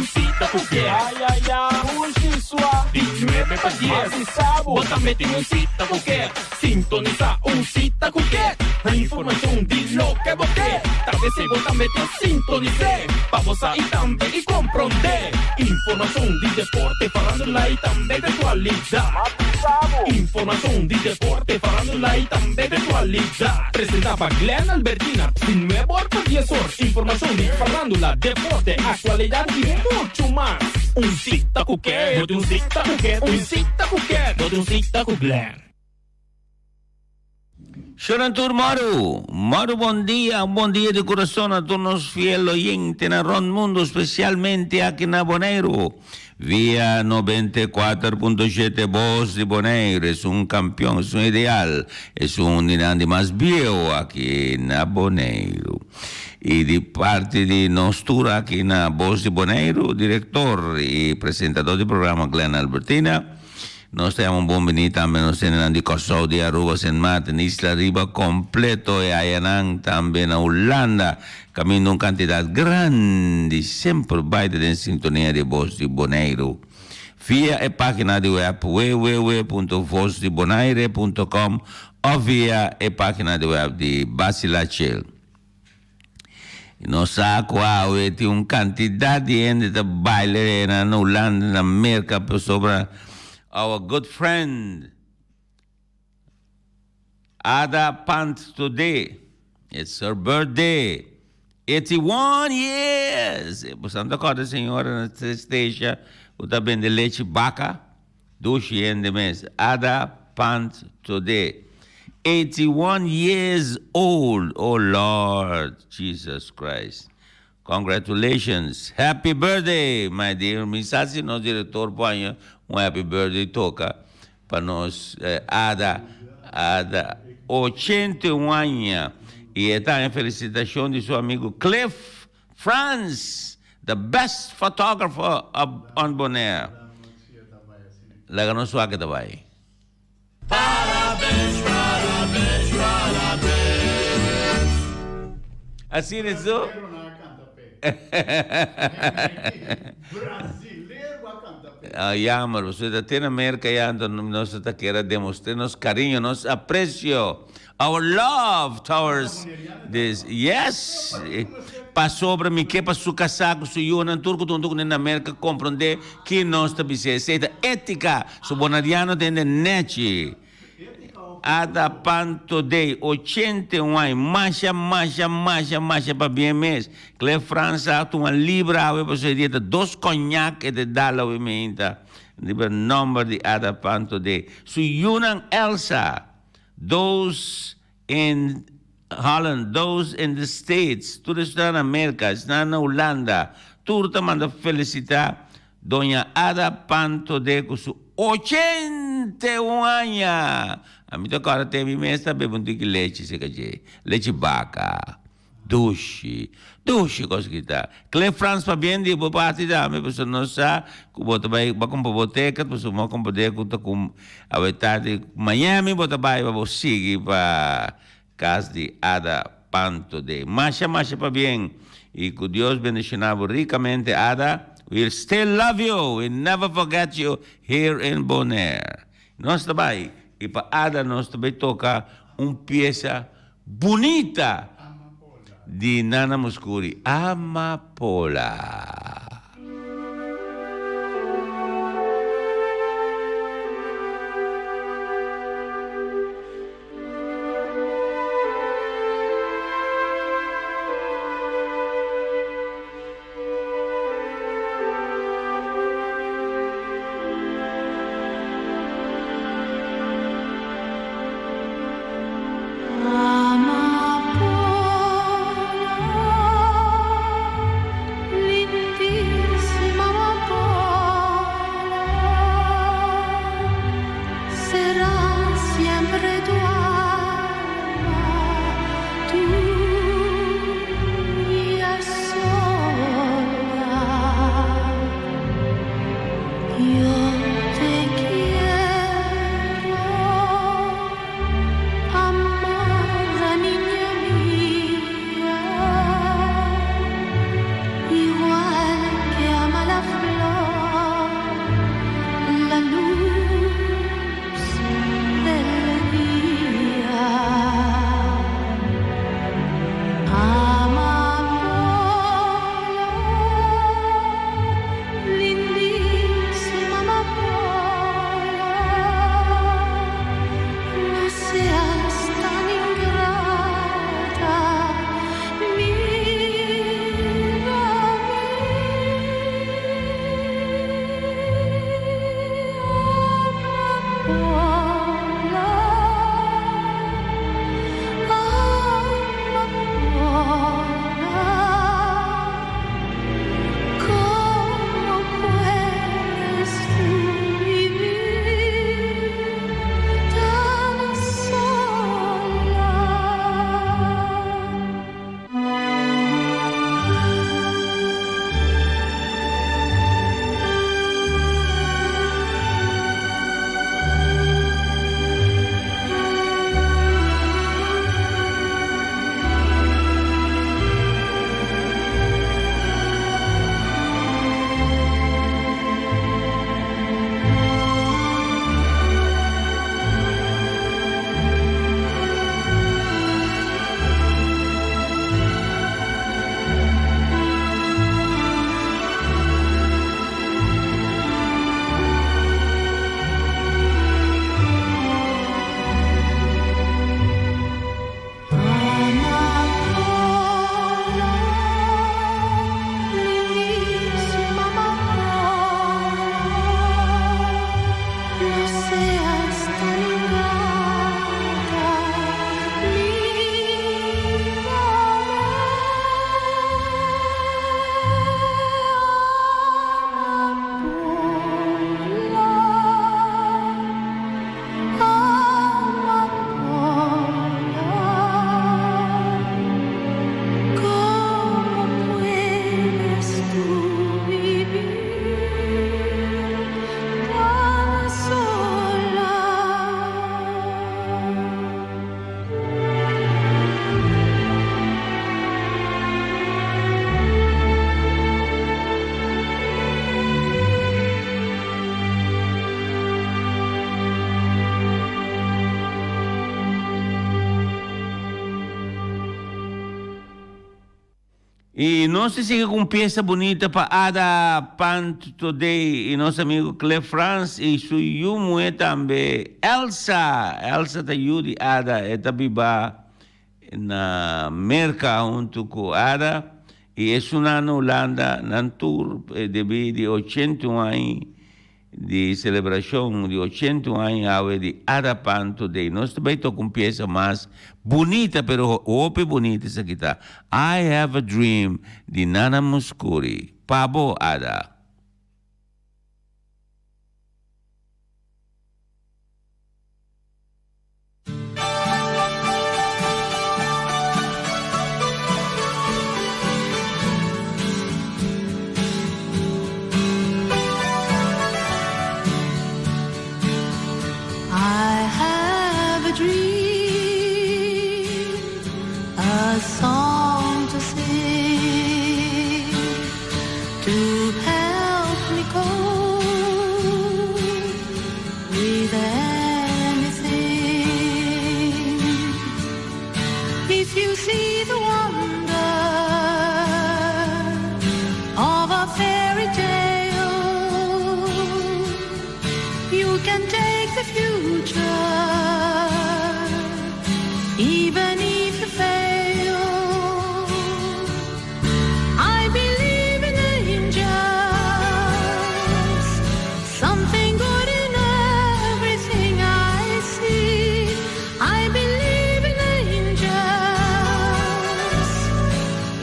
cita cualquier. Ay, ay, ay, Unshiswa. 19 para 10. Así sabo. Vos también tienes un cita cualquier. Sintoniza un cita cualquier. La información di lo que vos querés. Tal vez si vos también te sintonicé. Vamos a ir también y comprender. Información di deporte, farándula y también de actualidad. Información di deporte, farándula y también de actualidad. Presentaba Glenn Albertina, sin nuevo por 10 horas. Información di farándula, deporte, actualidad y mucho más. Un cita cuquet, no de un cita cuquet, un cita cuquet, no de un cita con Glenn. Shorantur Maru, bom dia de coração a todos os fiéis oyentes na Ron Mundo, especialmente aqui na Bonaire. Via 94.7 Voz de Bonaire, é campeão, é ideal, é dinâmico mais viejo aqui na Bonaire. E de parte de nós aqui na Voz de Bonaire, diretor e apresentador do programa Glenn Albertina. Nós temos um bom bonito também, nós temos de Kosovo, de Aruba, St. Martin, Isla Riba completo, e Ayanang também na Holanda, caminho uma quantidade grande, sempre vai em sintonia de Voz de Bonaire. Via a página de web www.vozdebonaire.com ou via a página de web de Basilachel. Nós temos uma quantidade de gente que baila na Holanda, na América, sobre our good friend Ada Pant today. It's her birthday. 81 years. Portanto, agora, senhora, na esteja, o também de leite vaca, 2 anos de mês. Ada Pant today. 81 years old. Oh, Lord Jesus Christ. Congratulations. Happy birthday, my dear. Mensagem, nosso diretor põe happy birthday toca para nós, Ada, 81 anos. E está em felicitação de seu amigo Cliff Franz, the best photographer on Bonaire. Laga no suave também. Parabéns, parabéns, parabéns. Assim é isso? Yamar, você está na América e nós está querendo demonstrar nosso carinho, nosso apreço, our love towards this. Yes, passou para mim que para su casaco, su yuna, turco, tuntuk na América compreender que nós está bicicleta ética, su bonadiano tem nete. Ada Panto de 81 anos, marcha para bem mesmo. Que França tem uma libra, você diz, 2 conhaque de dala, obviamente. O nome de Ada Panto de. So, Yunan Elsa, those in Holland, those in the States, tudo está na América, está na Holanda, tudo manda felicitar Dona Ada Panto de com su 81 anos. A mim agora tem minha mesa bebendo de leite, se quer leite vaca, duche, coisa que tá. Cle France para bem de boa parte da minha pessoa não sabe, que bota vai com biblioteca, pessoa mal com biblioteca, tá com a verdade Miami, bota vai para seguir para casa de Ada Panto de. Marcha para bem e que Deus bendicionava ricamente Ada. We'll still love you, we'll never forget you here in Bonaire. Nós também. E para Ada nós também toca uma peça bonita de Nana Mouskouri, Amapola. Igual que ama E nós siga com peça bonita para Ada Pant Today e nosso amigo Clef France e Suyumu também. Elsa tá Yuri Ada é tabiba na Merca junto com Ada e é na Holanda na tour de 80 anos de celebração de 80 anos de Ada Pant Today. Nós também estamos com peça mais bonita, pero ope bonita essa aqui tá. I Have a Dream, de Nana Mouskouri. Pabo, Ada. I have a dream, a song to sing, to help me cope with anything. If you see the wonder of a fairy tale, you can take the future, even if you fail. I believe in angels, something good in everything I see. I believe in angels,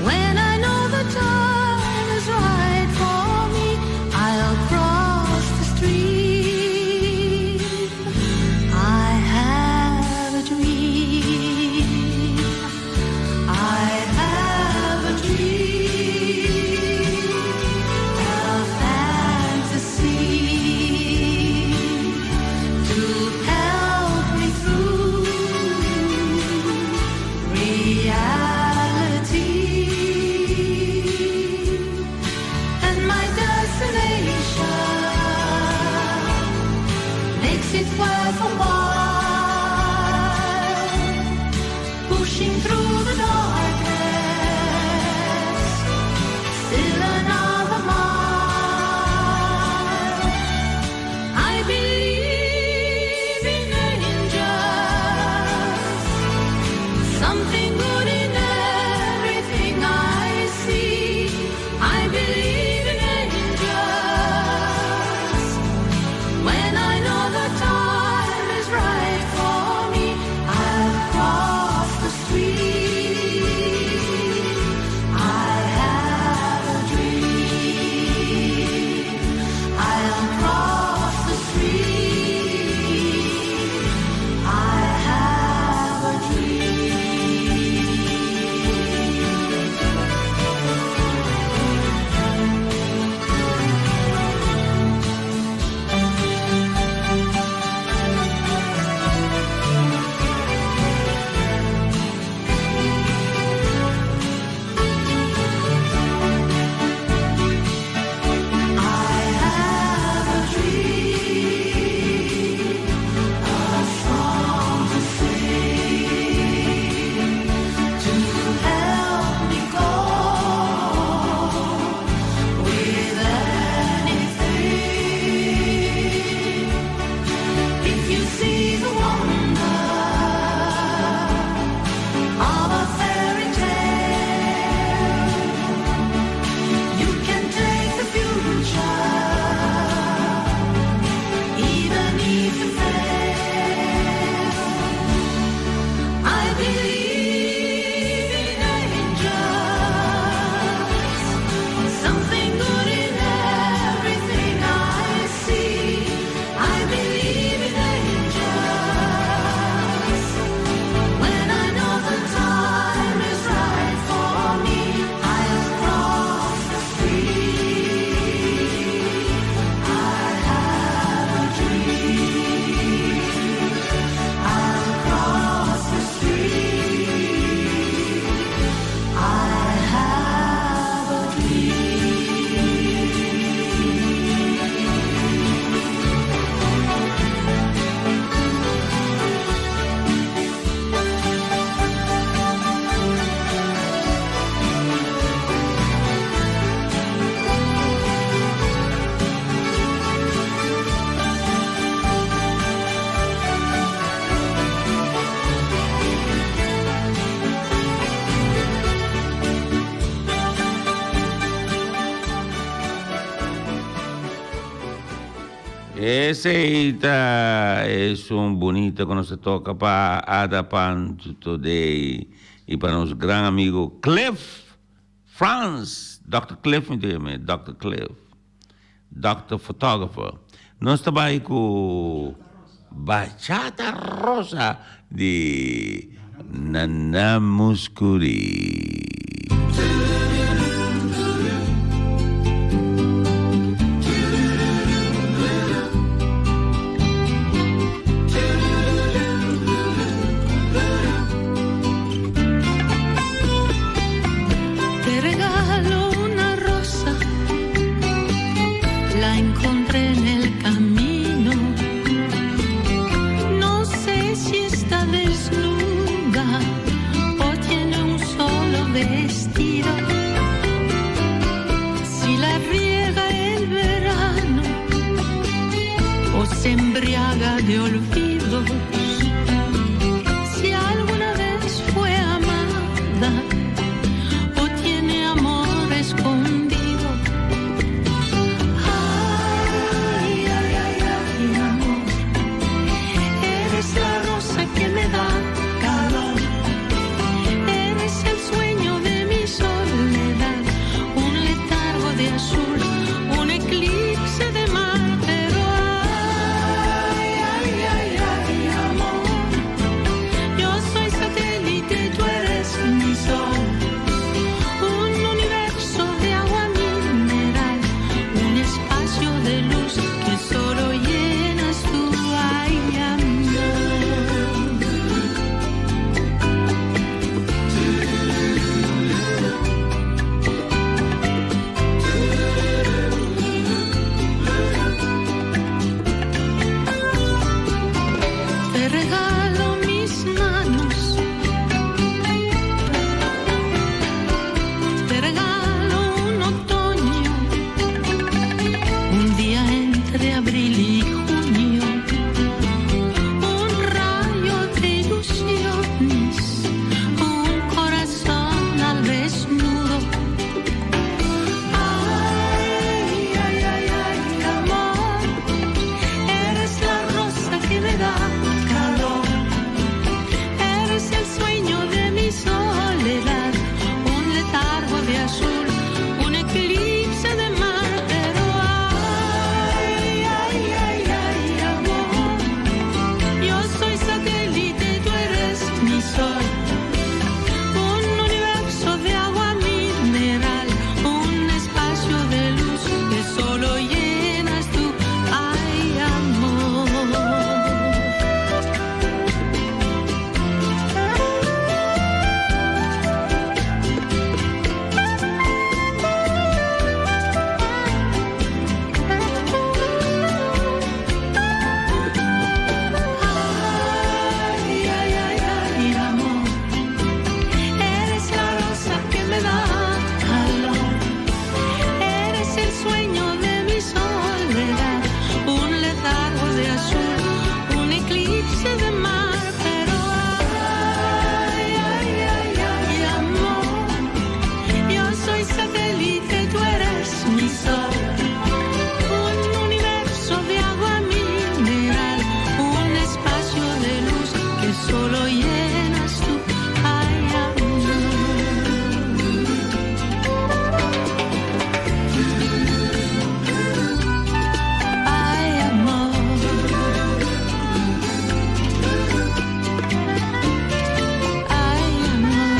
when I know the time is right for me, I'll cross the street. I have a dream. I have a dream, a fantasy to help me through reality. And my destination makes it worth a while, pushing through the darkness, still another mile. I believe in angels, something good in everything I see. I believe in angels, when I know the time is Ese es un bonito cuando se toca para Ada Punch Today y para nuestro gran amigo Cliff France, Dr. Cliff, Dr. Cliff, Dr. Photographer. No estaba ahí con Bachata Rosa de Nana Muscuri. Te regalo una rosa, la encontré en el camino. No sé si está desnuda o tiene un solo vestido. Si la riega el verano o se embriaga de olvidos. Si alguna vez fue amada o tiene amor escondido. Ay, ay, ay, ay, amor, eres la rosa que me da calor. Eres el sueño de mi soledad, un letargo de azul, un eclipse de mar. Pero ay, ay, ay, ay, amor, yo soy satélite, tú eres mi sol. Un universo de agua mineral, un espacio de luz que solo llenas tú, ay, amor. Te regalo mis manos, te regalo un otoño, un día entre abril y junio, un rayo de ilusiones, un corazón al desnudo. Ay, ay, ay, ay, amor, eres la rosa que me da calor. Eres el sueño de mi soledad, un letargo de azul, un eclipse de mar. Pero ay, ay, ay, ay, amor, yo soy satélite, tú eres mi sol. Un universo de agua mineral, un espacio de luz que solo llenas tú, ay, amor. Ay, ay, ay, ay, amor, eres la rosa que me da calor. Eres el sueño de mi soledad, un letargo de azul, un eclipse de mar. Pero ay, ay, ay, ay, amor, yo soy satélite, tú eres mi sol. Un universo de agua mineral, un espacio de luz que solo llenas tú, ay, amor. Ay, amor. Ay, amor.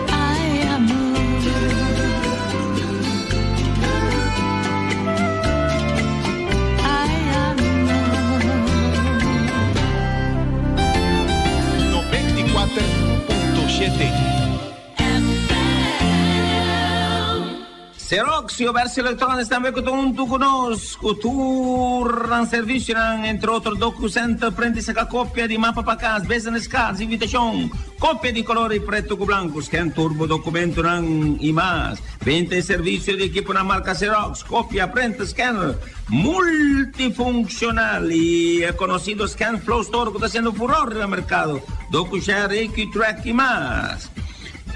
Ay, amor. Ay, amor. 94.7. Xerox e o verso elettronico também conto conosco. Tour serviço, entre outros documentos, prende-se a cópia de mapa para casa, business cards, invitation, cópia de colore preto com branco, scan turbo documento e mais. Vende e serviço de equipo na marca Xerox, cópia, print, scanner, multifuncional e é conhecido Scan Flow Store que está sendo furor no mercado. DocuShare, EquiTrack e mais.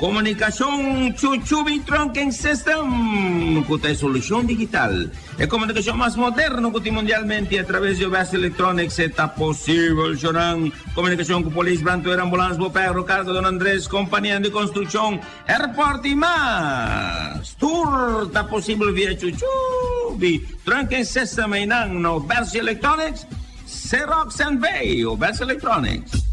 Comunicação Chuchubi Trunking System, que tem solução digital. É comunicação mais moderna que tem mundialmente através de West Electronics. Está possível, Joran. Comunicação com polícia, branco, ambulância, bopeiro, carga, Don Andrés, companhia de construção, airport e mais. Tour está possível via Chuchubi Trunking System e não no West Electronics, Xerox and Bay, o West Electronics.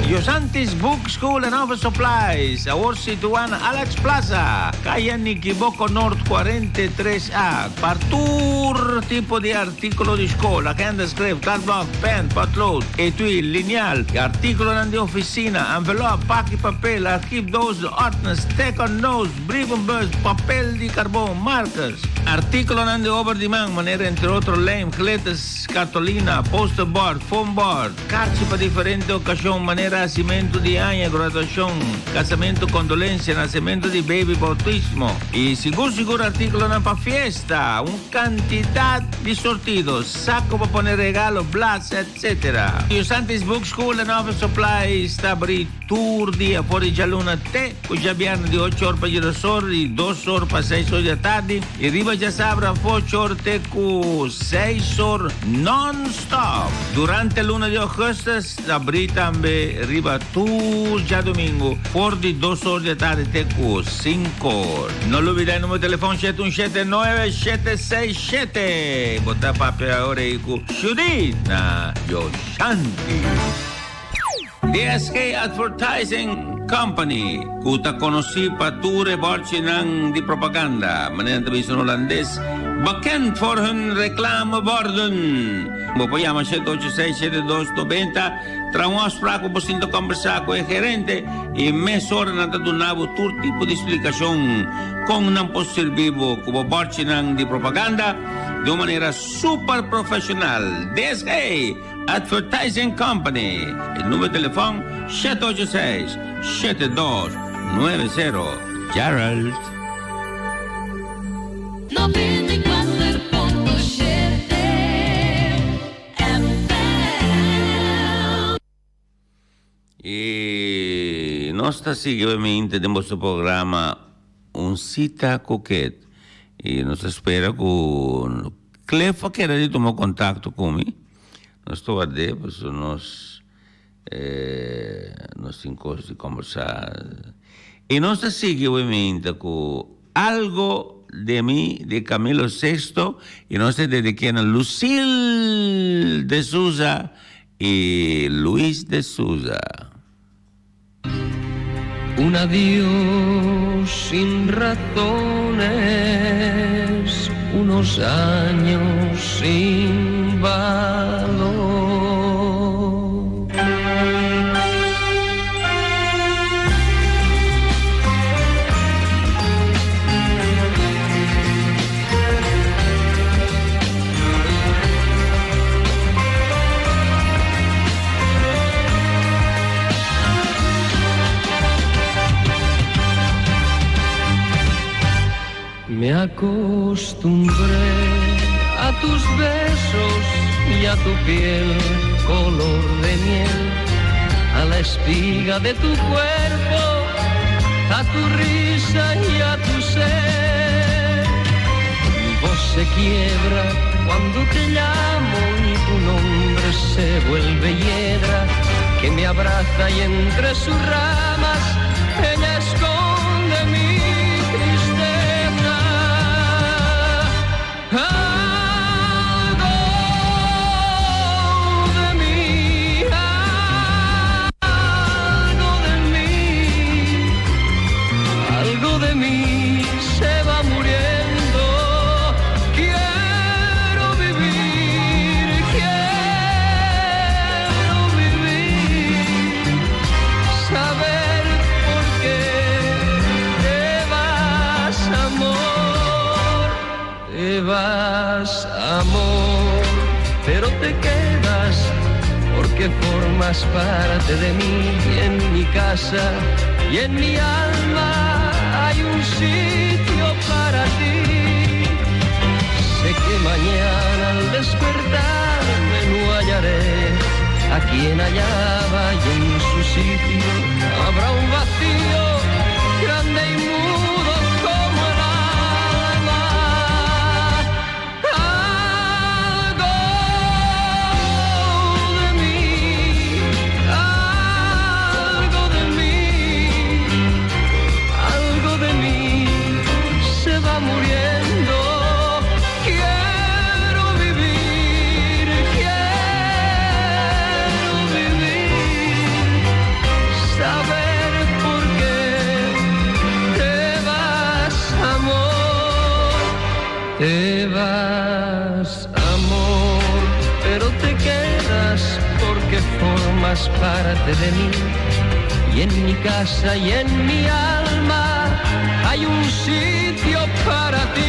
Yosantis Book School and Office Supplies, ahora situada en Alex Plaza, calle Niquiboco North 43A. Para todo tipo de artículo de escuela, agenda, script, catblock, pen, potlood, etui, lineal, artículo de oficina, envelope, pack y papel, archive 2, ordnance, take-on notes, brief and bus, papel de carbón, marcas, artículo de over demand, manera entre otros lame, cletas, cartolina, poster board, foam board, cartas para diferentes ocasiones, manera nacimiento de año, graduación, casamento, condolencia, nacimiento de baby, bautismo. Y seguro artículo para fiesta, una cantidad de sortidos, saco para poner regalos, blas, etc. Yosantis Book School and Office Supply está abierto tour día por el luna T, cuya viene de 8 horas para Girasol y 2 horas para 6 horas de tarde. Y arriba ya sabrá 8 horas con 6 horas non-stop. Durante el luna de agosto, abrí también arriba tú ya domingo, por de 2 horas de tarde con 5 horas. No lo olvides, el número de teléfono 717-9767. Bota papel ahora y con Judith Yoshanti. DSK Advertising Company, kuta conocí para tu reborchinang di propaganda, manera de holandés, bekend voor hun reclameborden. We llama 786-7290, trouwens afspraak op een conversar com o gerente e mesora na donavo todo tipo de explicação com não posso servir como borchinang di propaganda de uma maneira super profissional. DSK Advertising Company. El número de teléfono 786-7290. Gerald. 94.7 FM. E nós está seguidamente no nosso programa Un Cita Coquette. E nós espera que o Clefa queira de tomar contato comigo. Nós estou a ver, nós encontros de conversar. E nós está seguidamente com algo de mim, de Camilo VI, e nós te dedicamos a Lucille de Souza e Luis de Souza. Un adiós sin razones, unos años sin valor. Me acostumbré a tus besos y a tu piel color de miel, a la espiga de tu cuerpo, a tu risa y a tu ser. Mi voz se quiebra cuando te llamo y tu nombre se vuelve hiedra que me abraza y entre sus ramas ella esconde mi tristeza. Algo de mí se va muriendo. Quiero vivir, saber por qué te vas, amor, pero te quedas porque formas parte de mí y en mi casa y en mi alma hay un sitio para ti. Sé que mañana al despertarme no hallaré a quien hallaba y en su sitio habrá un vacío Te vas, amor, pero te quedas porque formas parte de mí. Y en mi casa y en mi alma hay un sitio para ti.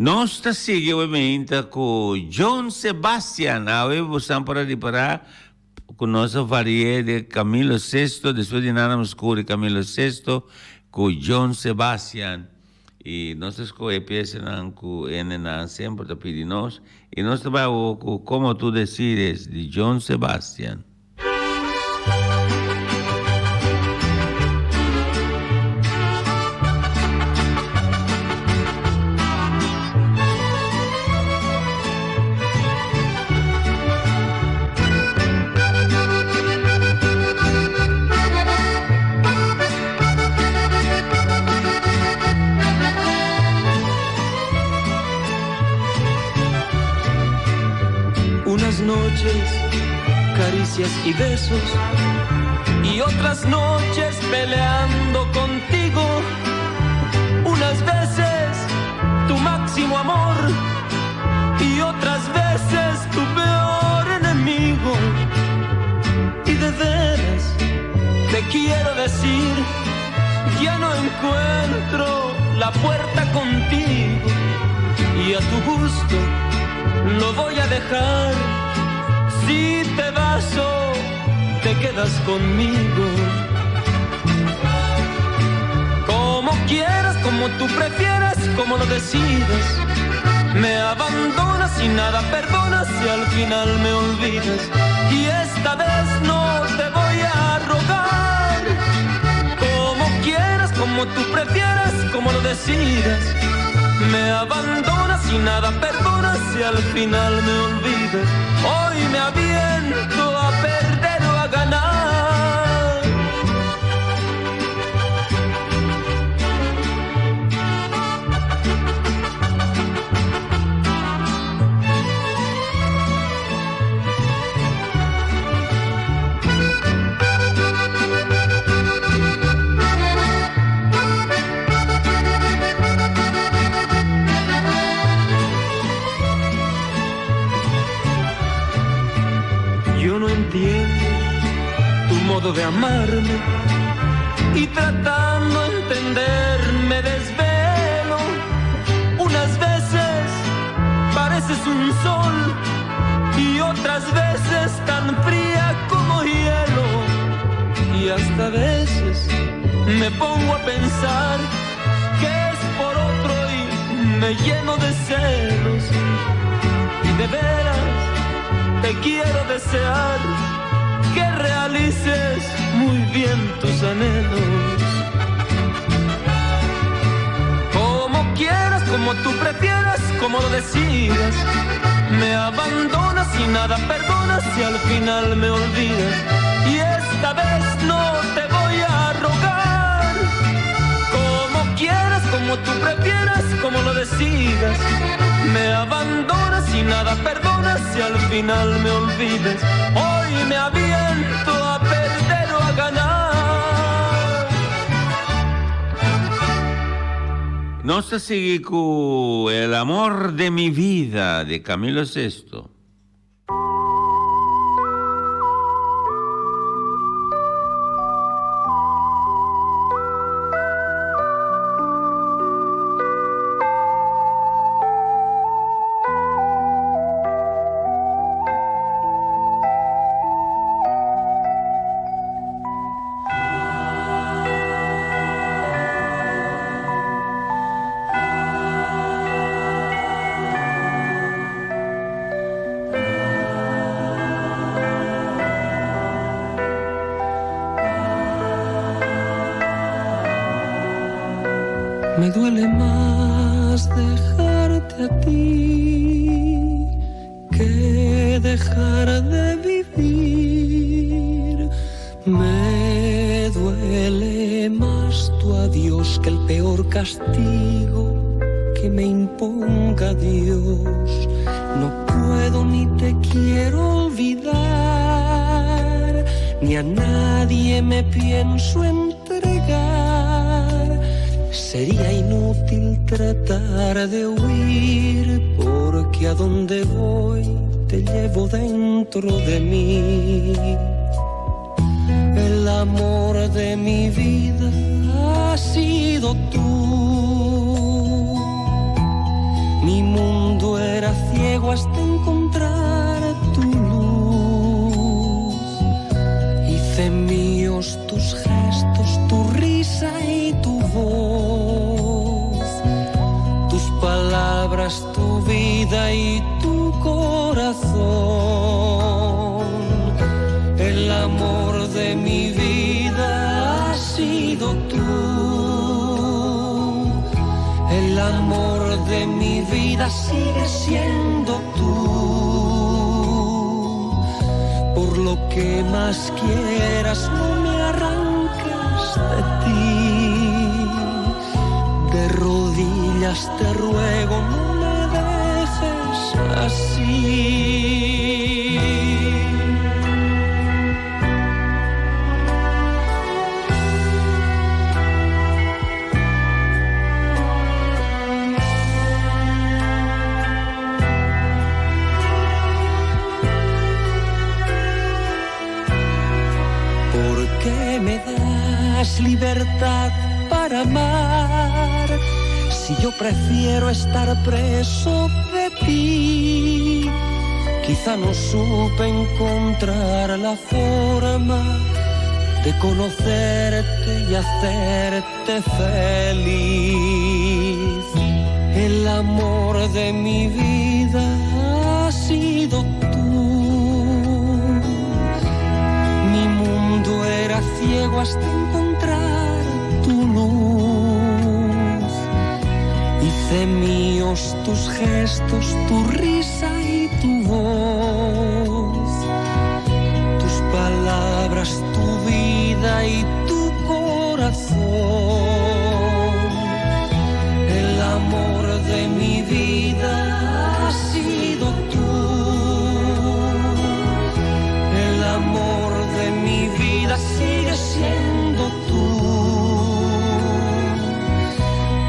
Nós seguimos ovviamente com John Sebastian. Aí você pode reparar com nossa varia de Camilo VI, depois de nada nos cura Camilo VI, com John Sebastian. E nós escolhemos com ele sempre para pedir nós. E nós trabalhamos com Como Tu Decides, de John Sebastian. Noches, caricias y besos, y otras noches peleando contigo. Unas veces tu máximo amor y otras veces tu peor enemigo. Y de veras te quiero decir, ya no encuentro la puerta contigo, y a tu gusto lo voy a dejar. Si te vas o te quedas conmigo, como quieras, como tú prefieras, como lo decidas. Me abandonas y nada perdonas y al final me olvidas. Y esta vez no te voy a rogar, como quieras, como tú prefieras, como lo decidas. Me abandonas y nada perdonas y al final me olvidas. Hoy me aviento a perder o a ganar. Yo no entiendo tu modo de amarme y tratando de entender me desvelo. Unas veces pareces un sol y otras veces tan fría como hielo. Y hasta veces me pongo a pensar que es por otro y me lleno de celos. Y de veras te quiero desear que realices muy bien tus anhelos. Como quieras, como tú prefieras, como lo decidas. Me abandonas y nada perdonas y al final me olvidas. Y esta vez no te voy a rogar, como quieras, como tú prefieras, como lo decidas. Me abandonas y nada perdonas y al final me olvidas. Hoy me aviento a perder o a ganar. Nós seguimos com El Amor de Mi Vida, de Camilo VI. Me duele más dejarte a ti que dejar de vivir. Me duele más tu adiós que el peor castigo que me imponga Dios. No puedo ni te quiero olvidar, ni a nadie me pienso entregar. Sería inútil tratar de huir, porque a donde voy te llevo dentro de mí. El amor de mi vida ha sido tú. Mi mundo era ciego hasta encontrar tu luz. Hice míos tus gestos, tu risa y tu voz, tus palabras, tu vida y tu corazón. El amor de mi vida ha sido tú. El amor de mi vida sigue siendo tú. Por lo que más quieras, no me arranques de ti. De rodillas te ruego, no me dejes así. Me das libertad para amar, si yo prefiero estar preso de ti. Quizá no supe encontrar la forma de conocerte y hacerte feliz. El amor de mi vida ha sido era ciego hasta encontrar tu luz. Hice míos tus gestos, tu risa y tu voz, tus palabras, tu vida y tu corazón. El amor de mi vida ha sido tú. El amor de mi vida sigue siendo tú.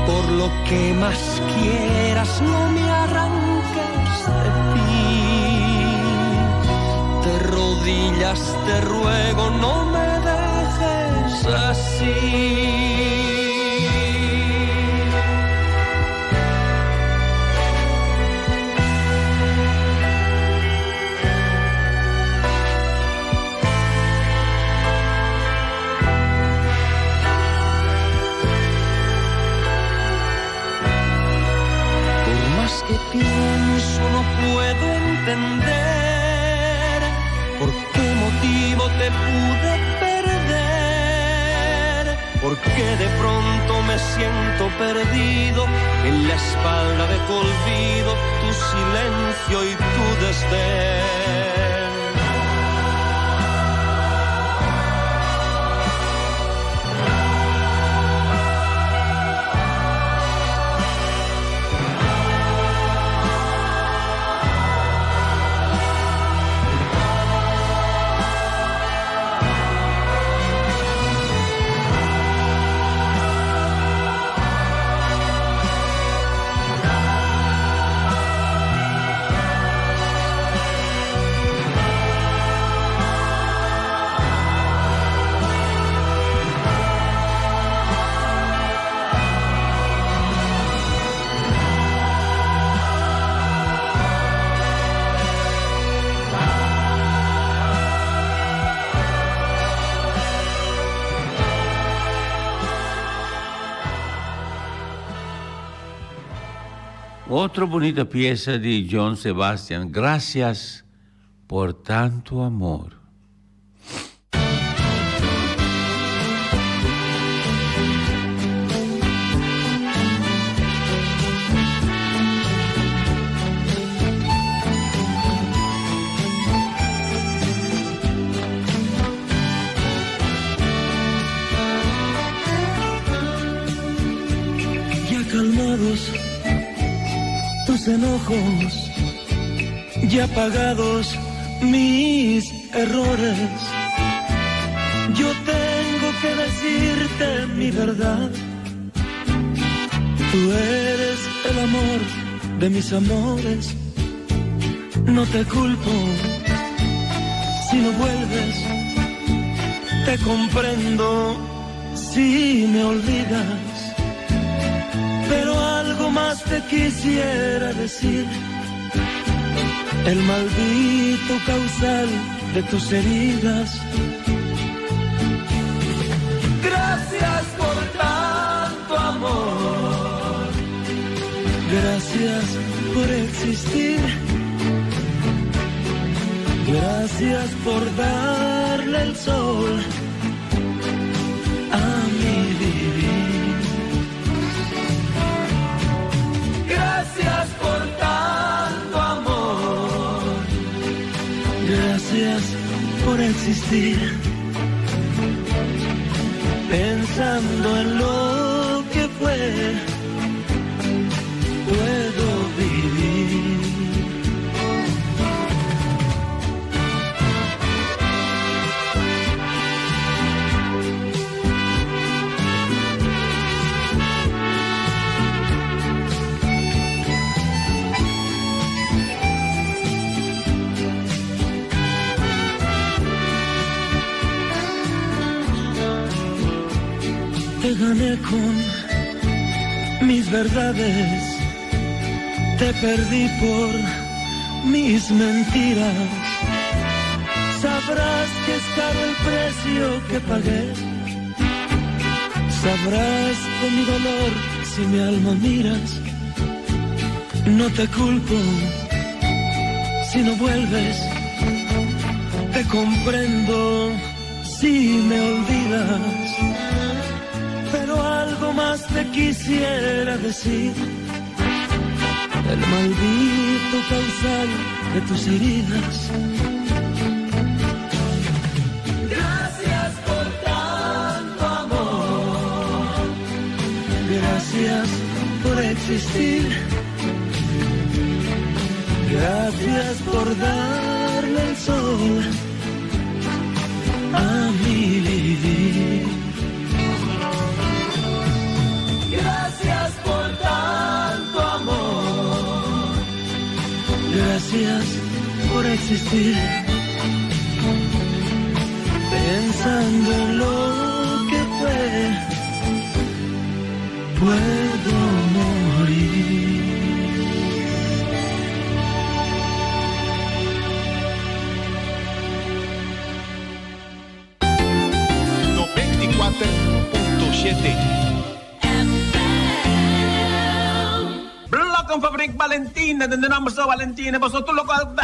Por lo que más quieras, no me arranques de ti. De rodillas te ruego, no me dejes así. Que pienso no puedo entender por qué motivo te pude perder, porque de pronto me siento perdido en la espalda de tu olvido, tu silencio y tu desdén. Otra bonita pieza de Johann Sebastian, Gracias por tanto amor. calmados tus enojos, ya pagados mis errores. Yo tengo que decirte mi verdad. Tú eres el amor de mis amores. No te culpo si no vuelves. Te comprendo si me olvidas. Pero algo más te quisiera decir. El maldito causal de tus heridas. Gracias por tanto amor. Gracias por existir. Gracias por darle el sol a mi vivir. Gracias por tanto amor. Gracias por existir. Pensando en lo que fue, puedo vivir. Te gané con mis verdades, te perdí por mis mentiras. Sabrás que es caro el precio que pagué. Sabrás de mi dolor si mi alma miras. No te culpo si no vuelves. Te comprendo si me olvidas. Pero algo más te quisiera decir. El maldito causal de tus heridas. Gracias por tanto amor. Gracias por existir. Gracias por darle el sol a mi vivir. Gracias por tanto amor. Gracias por existir. Pensando en lo que fue, puedo morir. Bloco Fabrik Valentina, tendremos a Valentina, vosotros lo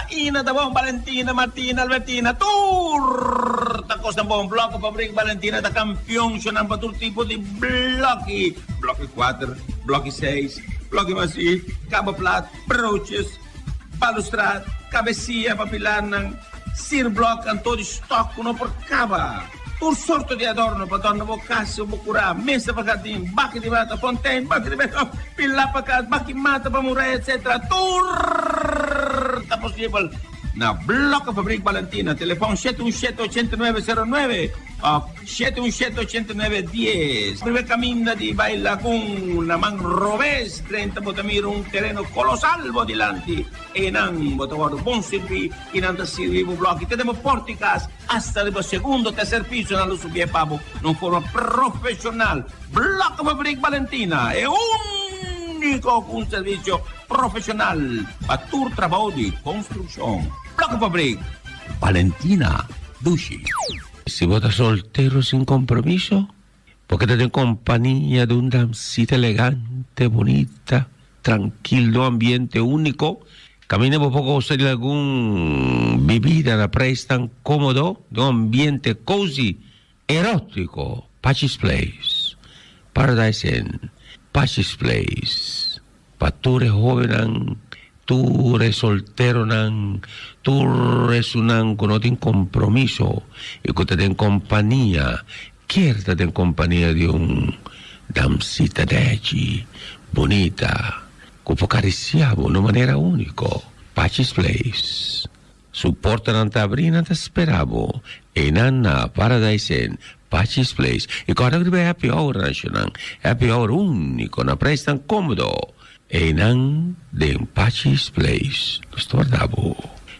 Ina, de bon Valentina, Martina, Albertina, turta cosa bon, Bloco Fabrik Valentina, da campione, sonando tutto tipo di blocchi, blocchi 4, blocchi 6, blocchi massi, cabo plat, broches, balustrade, cabecia, papilana, sir block, todo stock, uno por cava. Un sorto di adorno per donna boccasse, boccurà, messa per cardin, bacchi di mata, fontaine, bacchi di mata, pilla per casa, bacchi di mata per murare, eccetera. Turta possibile. Na Bloco Fabrik Valentina, telefono 717-8909 o 717-8910. Prima cammina di Baila con una man rovés, 30 botamir, un terreno colossal bodilanti e nan botavoro buon servi in andassi blocchi. Tenemos porticas hasta el segundo, tercer piso en la subia pavo, non forma professional. Bloco Fabrik Valentina è unico un servicio profesional para tu trabajo de construcción. Bloco Fabrik Valentina Dushi. Si vos estás soltero sin compromiso, porque te en compañía de una damcita elegante, bonita, tranquilo, ambiente único, camine por poco usted algún bebida en la presa tan cómodo, de un ambiente cozy, erótico. Patches Place, Paradise Inn, Patches Place. Pa tú eres joven, tú eres soltero, tú eres un que no tiene compromiso y que te den compañía, quédate en compañía de un damcita de allí, bonita, che acariciamo in una maniera unica. Patches Place. Supporta non t'abrina te speravo. E nanna Paradise Patches Place. E cosa che happy hour national. Happy hour unico, una presta comodo. E nan den Patches Place. Sto guardavo.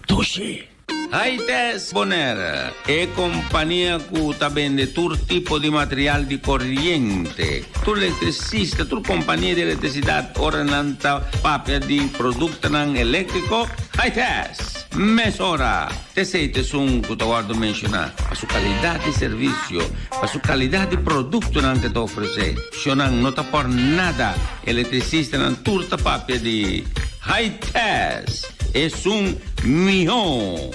Tushi. Aites Bonera è compagnia che vende tutto tipo di materiale di corrente. Tu elettricista, tu compagnia di elettricità, ora non papia di prodotto elettrico. Aites, mesora. Te sei te sun che ti guardo menzionare. Ma su qualità di servizio, ma su qualità di prodotto che ti offre. Se non ti porta nada, elettricista non tutta papia di Aites. Es un mejor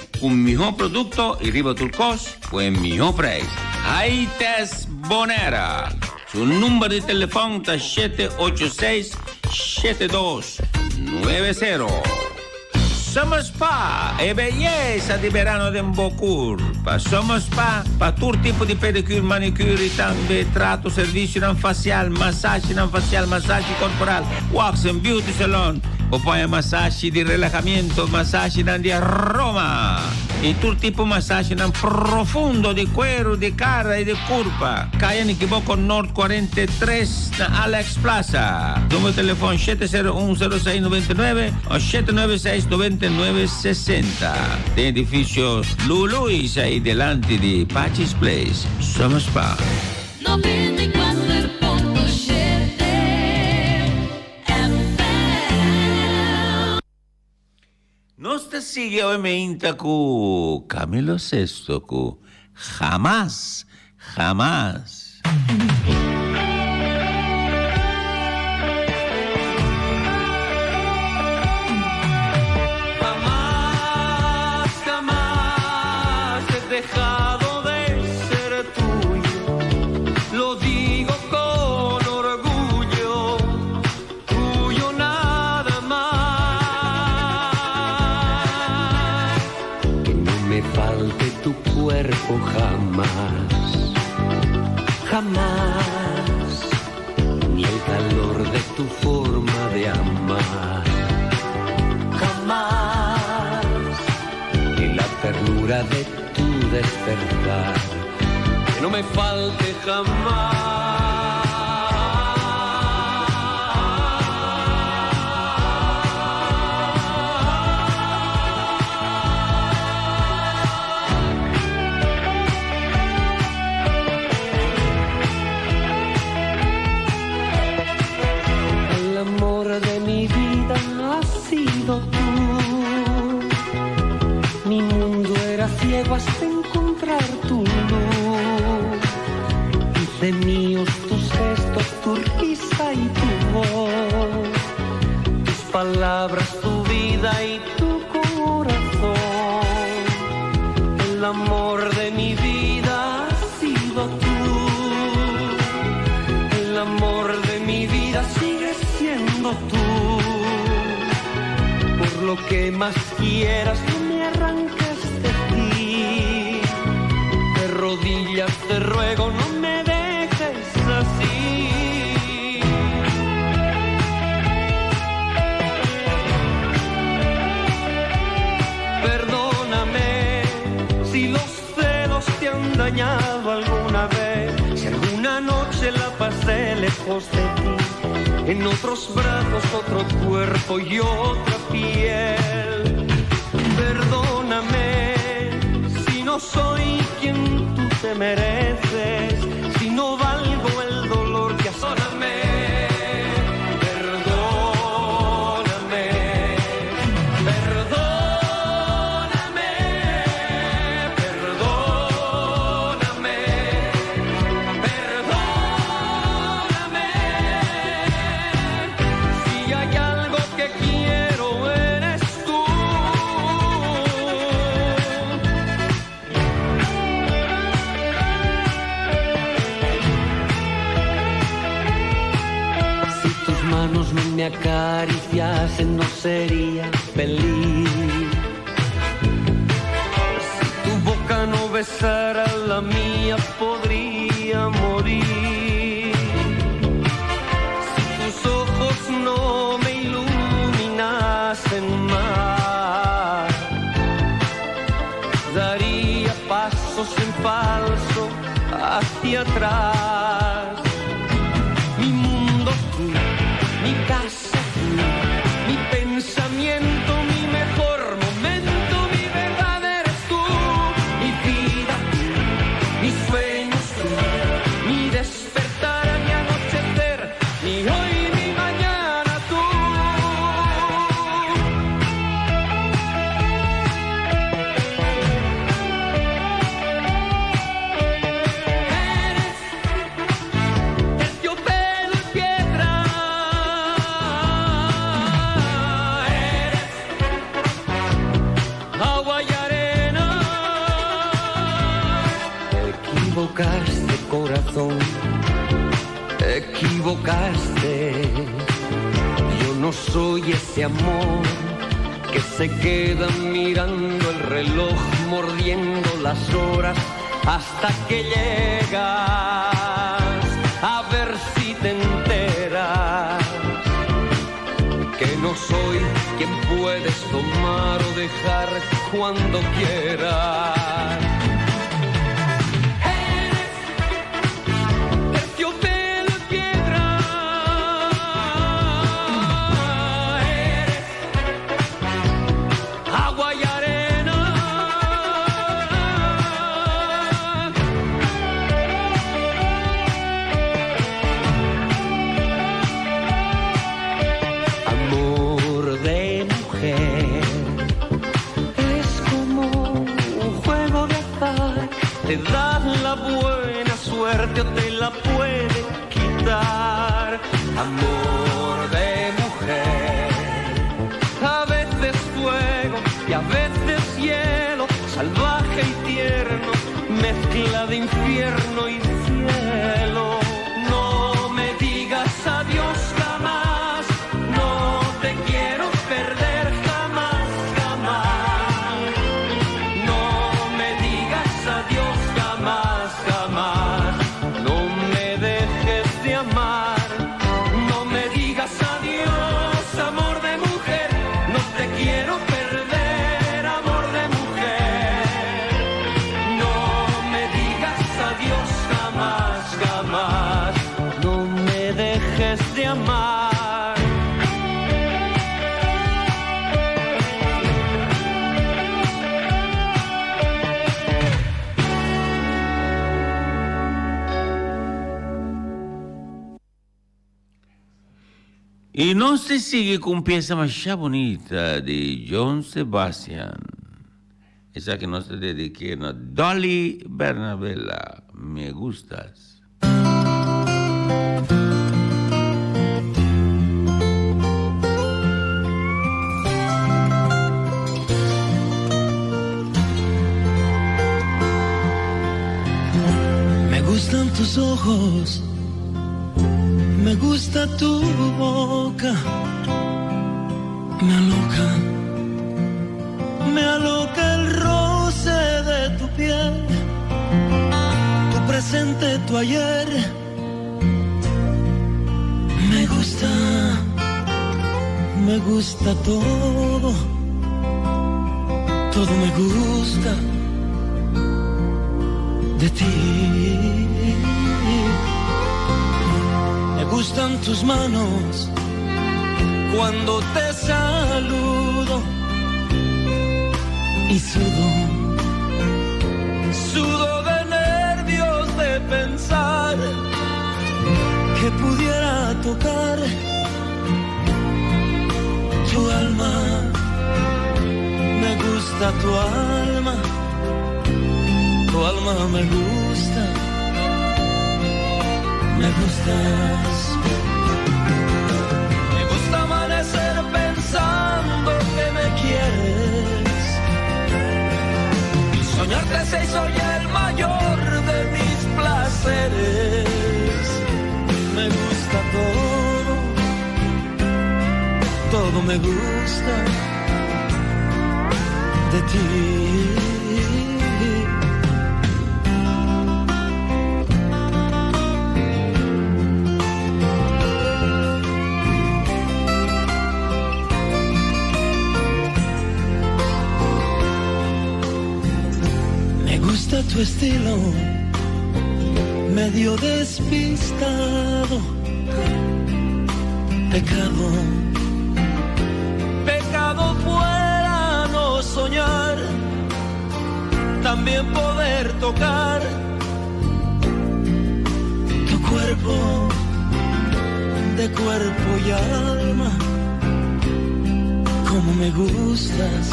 producto y riba tu costo, pues mejor precio. Aites Bonera. Su numero de teléfono es 786-7290. Somos Spa e bellezza di verano di Mbocurpa. Somos Spa per tutto tipo di pedicure, manicure, tambe, tratto, servizio non facial, massaggi corporali, wax and beauty salon. Poi massaggi di rilassamiento, massaggi di aroma. E tutto tipo massaggi profondo di cuero, di cara e di curva. Caia in Chiboco Nord 43 Alex Plaza. Numero telefono 701-0699 o 796-9960. Edificio Luluis ahí delante di Patches Place. Somos Spa. 94.7 Nos te sigue ovviamente con Camilo VI, con Jamás. Jamás he dejado de ser tuyo, lo digo con orgullo, tuyo nada más. Que no me falte tu cuerpo jamás, ni el calor de tu forma de amar, jamás, ni la ternura de tu despertar, que no me falte jamás. El amor de mi vida has sido tú. Mi mundo era ciego hasta encontrar tu luz. Hice míos tus gestos, tu risa y tu voz, tus palabras, tu vida y tu corazón. El amor de mi vida has sido tú. El amor de mi vida sigues siendo tú. Por lo que más quieras, no me arranques de ti. De rodillas te ruego, no me dejes así. Perdóname si los celos te han dañado alguna vez, si alguna noche la pasé lejos de ti, en otros brazos, otro cuerpo y otra piel. Perdóname si no soy quien tú te mereces, si no valgo el dolor que asóname. Perdóname, perdóname, perdóname, perdóname. Si hay algo que quiero eres tú. Si tus manos no me acariciasen no sería feliz. Si tu boca no besara la mía podría morir. Si tus ojos atrás. Mi mundo tú, mi casa tú, mi pensamiento, mi mejor momento, mi verdad eres tú, mi vida tú, mis sueños tú, mi despertar, mi anochecer, mi hoy, mi mañana tú. Equivocaste, corazón, equivocaste. Yo no soy ese amor que se queda mirando el reloj, mordiendo las horas hasta que llegas. A ver si te enteras que no soy quien puedes tomar o dejar cuando quieras. Te das la buena suerte o te la puede quitar. Amor de mujer, a veces fuego y a veces hielo, salvaje y tierno, mezcla de infierno y cielo. No me digas adiós jamás, no te quiero perder jamás, jamás. No me digas adiós jamás, jamás. No me dejes de amar. No me digas adiós, amor de mujer. No te quiero perder, amor de mujer. No me digas adiós jamás, jamás. No me dejes de amar. Y no se sigue con pieza más bonita de John Sebastian. Esa que nos dediqué a Dolly Bernabella. Me gustas. Me gustan tus ojos, me gusta tu boca, me aloca el roce de tu piel, tu presente, tu ayer. Me gusta todo, todo me gusta de ti. Me gustan tus manos cuando te saludo y sudo de nervios de pensar que pudiera tocar tu alma. Me gusta tu alma me gusta. Me gustas. Me gusta amanecer pensando que me quieres. Soñarte se hizo ya el mayor de mis placeres. Me gusta todo, todo me gusta de ti. tu estilo, medio despistado. Pecado, pecado fuera no soñar, también poder tocar tu cuerpo, de cuerpo y alma. Como me gustas,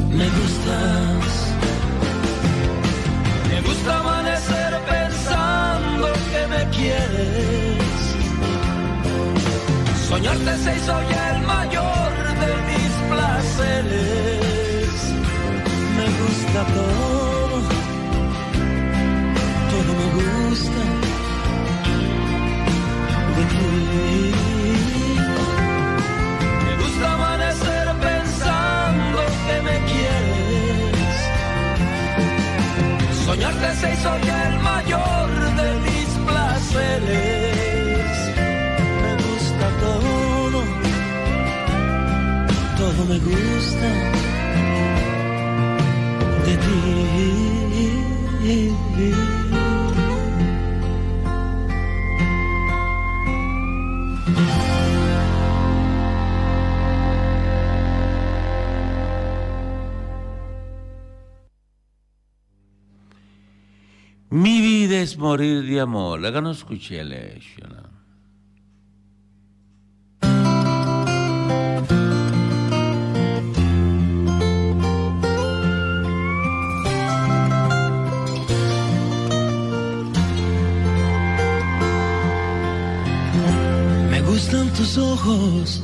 me gustas. Me gusta amanecer pensando que me quieres. Soñarte se hizo ya el mayor de mis placeres. Me gusta todo, todo me gusta de ti. Me gusta amanecer pensando que me quieres. Soñarte se hizo ya el mayor de mis placeres. Me gusta todo, todo me gusta de ti. Mi vida es morir de amor. Háganos escuchar eso, ¿no? Me gustan tus ojos,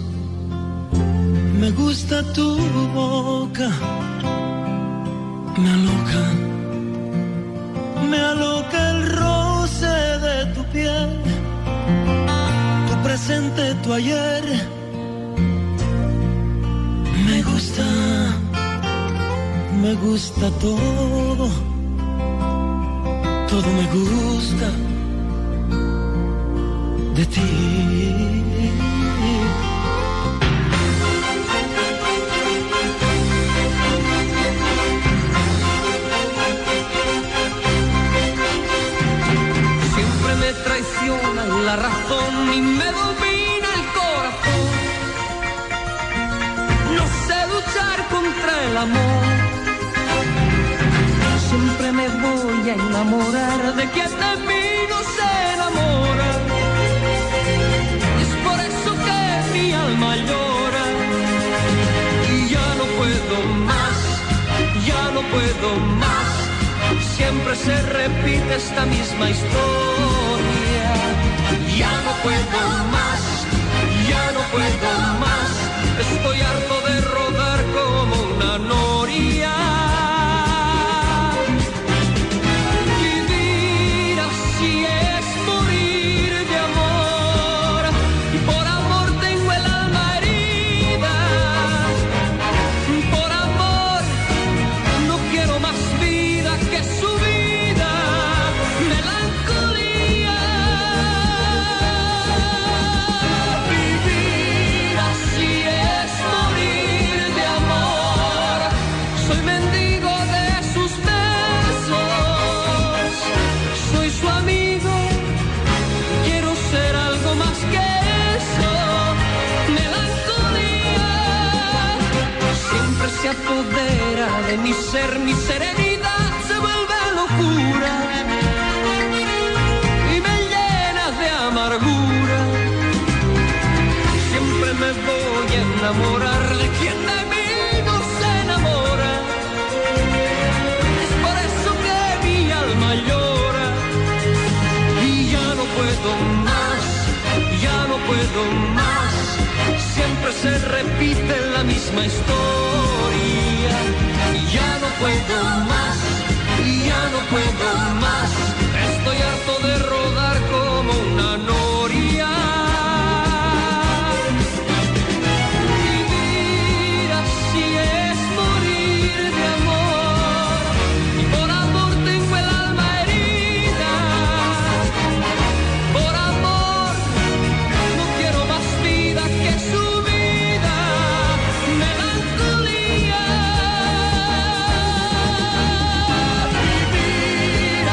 me gusta tu boca, me aloca el roce de tu piel, tu presente, tu ayer. Me gusta todo, todo me gusta de ti. Me traiciona la razón y me domina el corazón. No sé luchar contra el amor. Siempre me voy a enamorar de quien de mí no se enamora. Es por eso que mi alma llora. Y ya no puedo más, ya no puedo más. Siempre se repite esta misma historia. Ya no puedo más, ya no puedo más. Estoy harto de rodar como una noria. Vivir así es morir de amor. Y por amor tengo el alma herida. Por amor no quiero más vida que su vida, melancolía. Vivir así es morir de amor. Soy mendigo de sus besos, soy su amigo, quiero ser algo más que eso, melancolía. Siempre se apodera de mi ser, mi serenidad se vuelve locura y me llena de amargura. Siempre me voy a enamorar de quien de mí no se enamora. Es por eso que mi alma llora. Y ya no puedo más, ya no puedo más. Siempre se repite la misma historia. Ya no puedo más, ya no puedo más. Estoy harto de rodar como una noria. Vivir así es morir de amor. Y por amor tengo el alma herida. Por amor no quiero más vida que su vida, melancolía. Vivir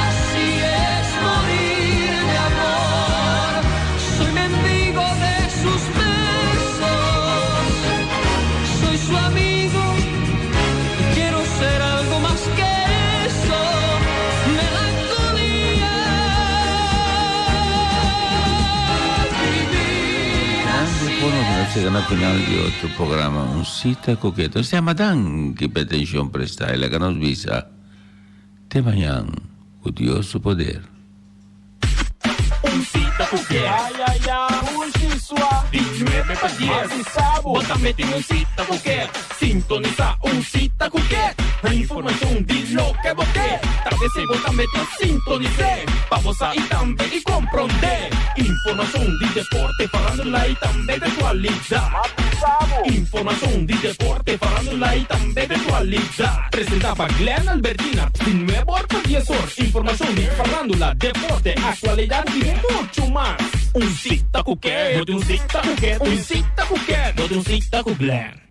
teléfono nella seconda finale di otro programma, un sita coqueto. Stiamo tanto per attenzione prestare, la che nos visa. Te mañana, odioso poder. Un cita coquet. Ay, ay, ay, un chisua. De 9 a 10. Así sabo. Bótame en un cita coquet. Sintoniza un cita coquet. La información de lo que boqué. Tal vez se bótame te sintonicé. Vamos a ir también y comprender. Información de deporte, farándula y también de actualidad. Información de deporte, farándula y también de actualidad. Presentaba Glenn Albertina, de nuevo al 10 horas. Información de farándula, deporte, actualidad y mucho más. Un cita coquet, no de un cita coquet, un cita coquet, no de un cita con Glenn.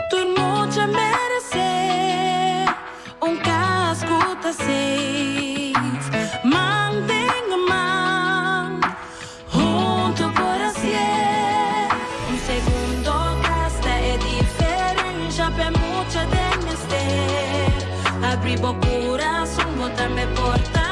Tu noche merece un cascuta safe. Mantenga man junto por así. Un segundo gasta es diferente. Já pe mucha de mister. Abrir o coração, botar-me porta.